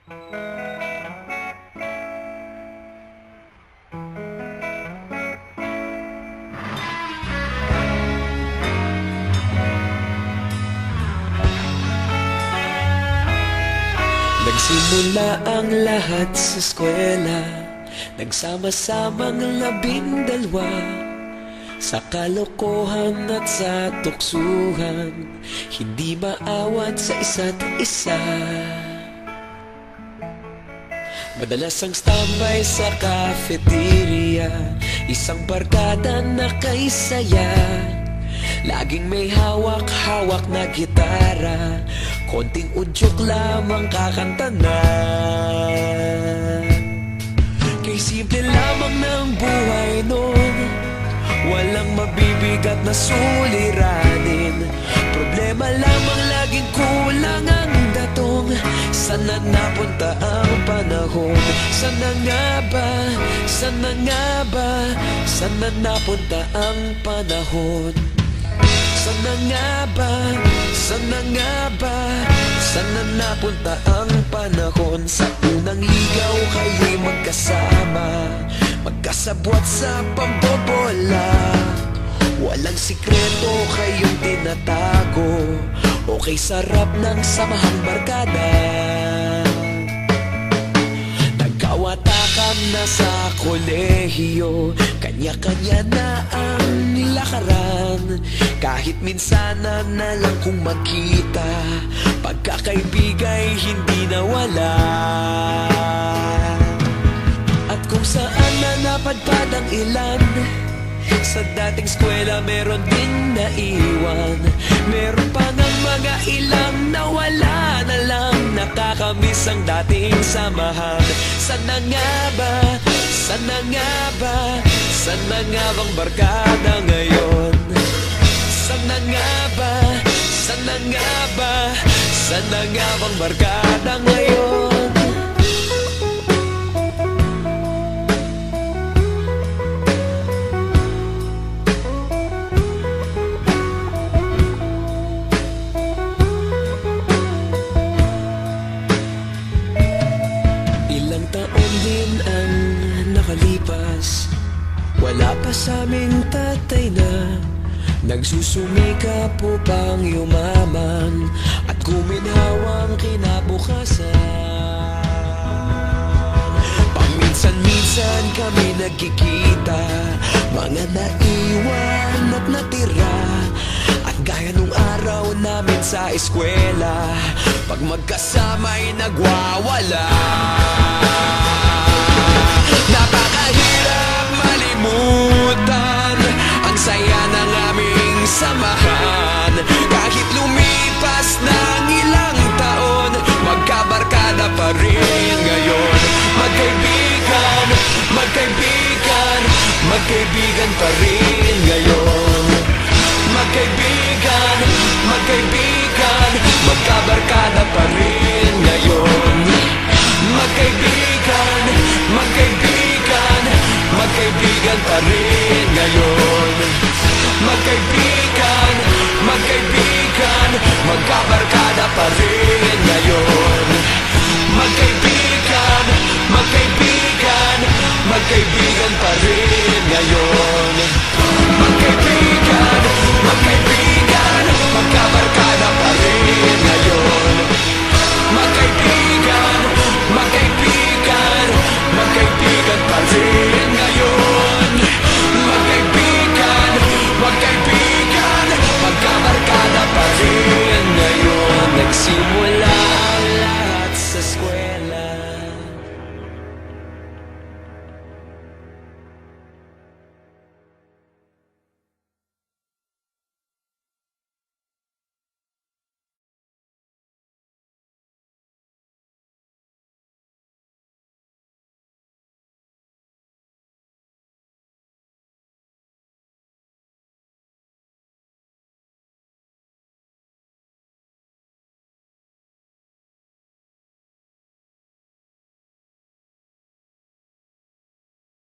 Nagsimula ang lahat sa eskwela, nagsama-samang 12, sa kalokohan at sa tuksuhan, hindi maawat sa isa't isa. Madalas ang standby sa cafeteria, isang barkada na kay saya. Laging may hawak-hawak na gitara, konting udyok lamang kakanta na. Kay simple lamang ng buhay nun, walang mabibigat na suliranin. Problema lamang laging kulang ang datong. Sana napunta ang panahon? Sana nga ba? Sana nga ba? Sana napunta ang panahon? Sana nga ba? Sana nga ba? Sana napunta ang panahon? Sa unang ligaw kayo'y magkasama, magkasabwat sa pambobola. Walang sikreto kayong tinatago, okay sarap ng samahang barkada. Nagkawatakam na sa kolehiyo, kanya-kanya na ang nilakaran. Kahit minsan na lang kung magkita, pagkakaibigay hindi nawala. At kung saan na napadpad ang ilan, sa dating eskwela meron din naiwan. Meron pa ng mga ilang nawala na lang, nakakamiss ang dating samahan. Sana nga ba? Sana nga ba? Sana nga bang barkada ngayon? Sana nga ba? Sana nga ba? Sana nga bang barkada ngayon? Ilang taon din ang nakalipas, wala pa sa aming tatay na nagsusumikap upang yumaman at guminhawang kinabukasan. Paminsan-minsan kami nagkikita, mga naiwan at natira. At gaya nung araw namin sa eskwela, pag magkasama'y nagwawala. Napakahirap malimutan ang saya ng aming samahan. Kahit lumipas ng ilang taon, magkabarkada pa rin ngayon. Magkaibigan, magkaibigan, magkaibigan pa rin ngayon. Magkaibigan, magkaibigan, magkabarkada pa rin.